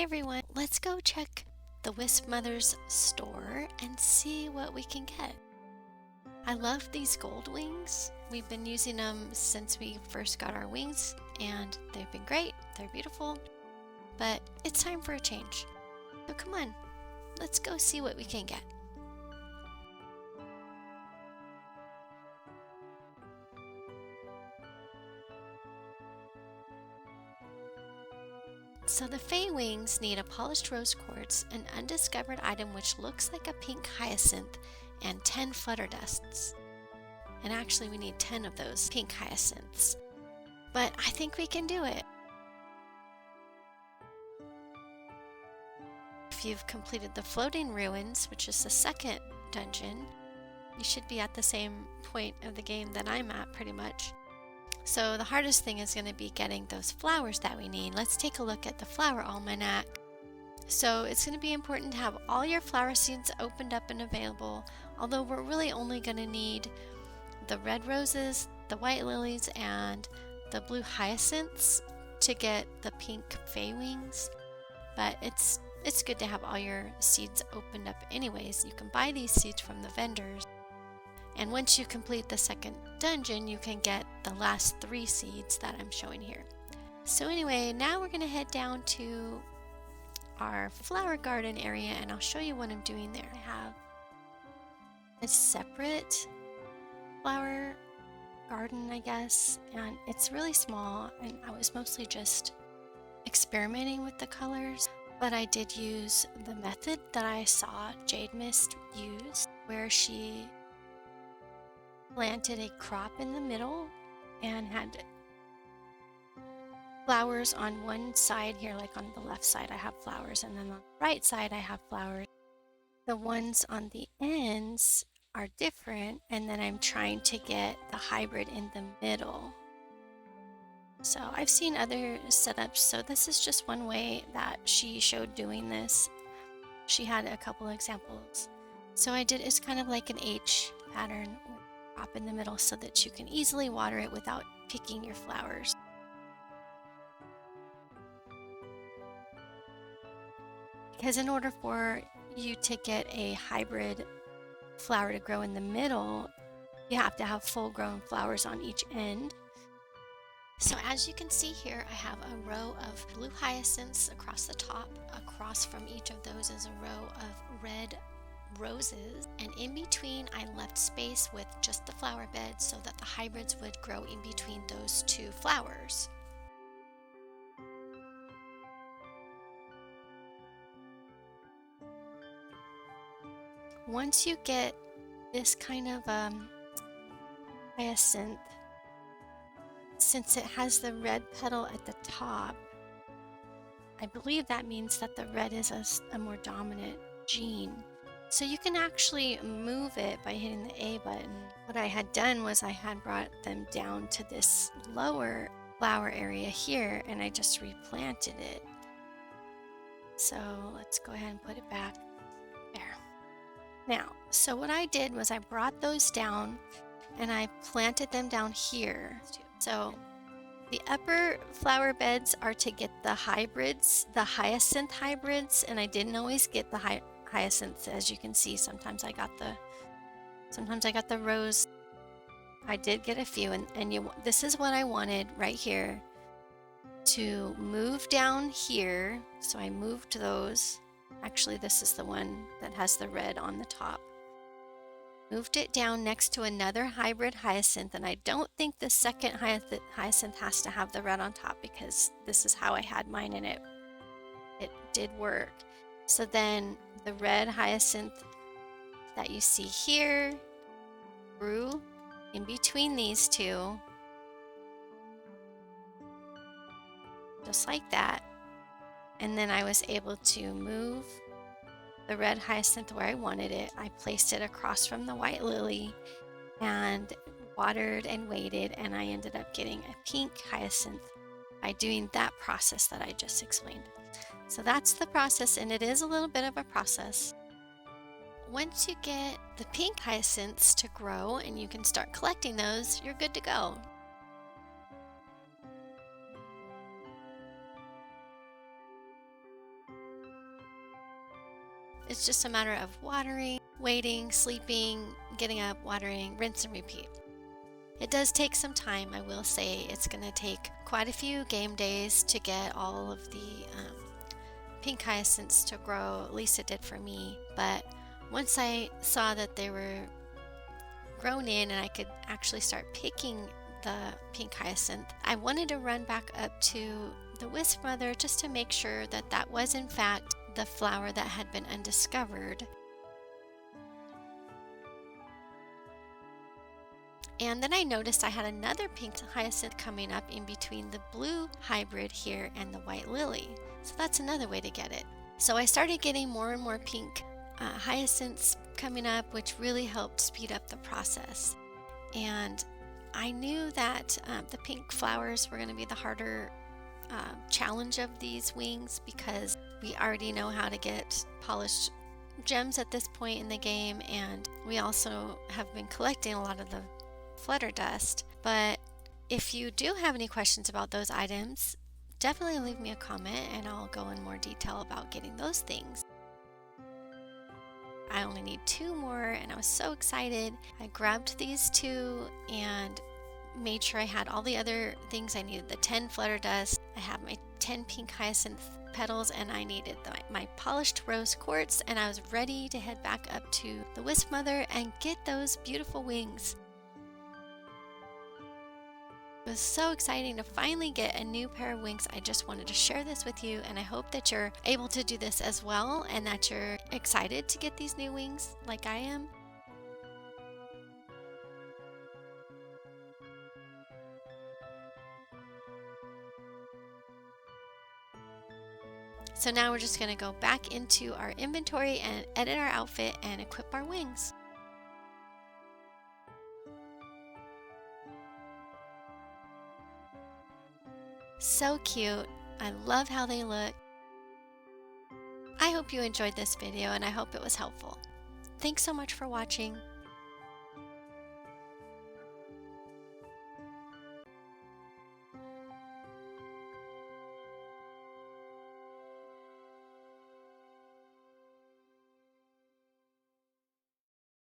Hi everyone, let's go check the Wisp Mother's store and see what we can get. I love these gold wings. We've been using them since we first got our wings and they've been great, they're beautiful, but it's time for a change. So come on, let's go see what we can get. So the Fae wings need a polished rose quartz, an undiscovered item which looks like a pink hyacinth, and 10 flutter dusts. And actually we need 10 of those pink hyacinths. But I think we can do it. If you've completed the floating ruins, which is the second dungeon, you should be at the same point of the game that I'm at pretty much. So the hardest thing is going to be getting those flowers that we need. Let's take a look at the flower almanac. So it's going to be important to have all your flower seeds opened up and available, although we're really only going to need the red roses, the white lilies, and the blue hyacinths to get the pink Fae wings. But it's good to have all your seeds opened up anyways. You can buy these seeds from the vendors. And once you complete the second dungeon, you can get the last 3 seeds that I'm showing here. So anyway, now we're going to head down to our flower garden area and I'll show you what I'm doing there. I have a separate flower garden, I guess, and it's really small and I was mostly just experimenting with the colors, but I did use the method that I saw Jade Mist use, where she planted a crop in the middle and had flowers on one side here, like on the left side I have flowers, and then on the right side I have flowers. The ones on the ends are different, and then I'm trying to get the hybrid in the middle. So I've seen other setups, so this is just one way that she showed doing this. She had a couple examples. So I did, it's kind of like an H pattern with a crop in the middle so that you can easily water it without picking your flowers. Because in order for you to get a hybrid flower to grow in the middle, you have to have full grown flowers on each end. So as you can see here, I have a row of blue hyacinths across the top. Across from each of those is a row of red roses, and in between I left space with just the flower bed so that the hybrids would grow in between those 2 flowers. Once you get this kind of hyacinth, since it has the red petal at the top, I believe that means that the red is a more dominant gene. So you can actually move it by hitting the A button. What I had done was I had brought them down to this lower flower area here and I just replanted it. So let's go ahead and put it back there. Now, so what I did was I brought those down and I planted them down here. So the upper flower beds are to get the hybrids, the hyacinth hybrids, and I didn't always get the hyacinths. As you can see, sometimes I got the rose. I did get a few, and this is what I wanted right here, to move down here. So I moved those. Actually, this is the one that has the red on the top. Moved it down next to another hybrid hyacinth, and I don't think the second hyacinth has to have the red on top because this is how I had mine and it did work. So then the red hyacinth that you see here grew in between these 2, just like that, and then I was able to move the red hyacinth where I wanted it. I placed it across from the white lily and watered and waited, and I ended up getting a pink hyacinth by doing that process that I just explained. So that's the process, and it is a little bit of a process. Once you get the pink hyacinths to grow and you can start collecting those, you're good to go. It's just a matter of watering, waiting, sleeping, getting up, watering, rinse and repeat. It does take some time, I will say. It's going to take quite a few game days to get all of the pink hyacinths to grow. At least it did for me. But once I saw that they were grown in and I could actually start picking the pink hyacinth, I wanted to run back up to the wisp mother just to make sure that that was in fact the flower that had been undiscovered. And then I noticed I had another pink hyacinth coming up in between the blue hybrid here and the white lily. So that's another way to get it. So I started getting more and more pink hyacinths coming up, which really helped speed up the process. And I knew that the pink flowers were going to be the harder challenge of these wings, because we already know how to get polished gems at this point in the game, and we also have been collecting a lot of the flutter dust. But if you do have any questions about those items, definitely leave me a comment and I'll go in more detail about getting those things. I only need 2 more and I was so excited. I grabbed these 2 and made sure I had all the other things I needed. The 10 flutter dust, I have my 10 pink hyacinth petals, and I needed my polished rose quartz, and I was ready to head back up to the wisp mother and get those beautiful wings. It was so exciting to finally get a new pair of wings. I just wanted to share this with you, and I hope that you're able to do this as well and that you're excited to get these new wings like I am. So now we're just going to go back into our inventory and edit our outfit and equip our wings. So cute. I love how they look. I hope you enjoyed this video and I hope it was helpful. Thanks so much for watching.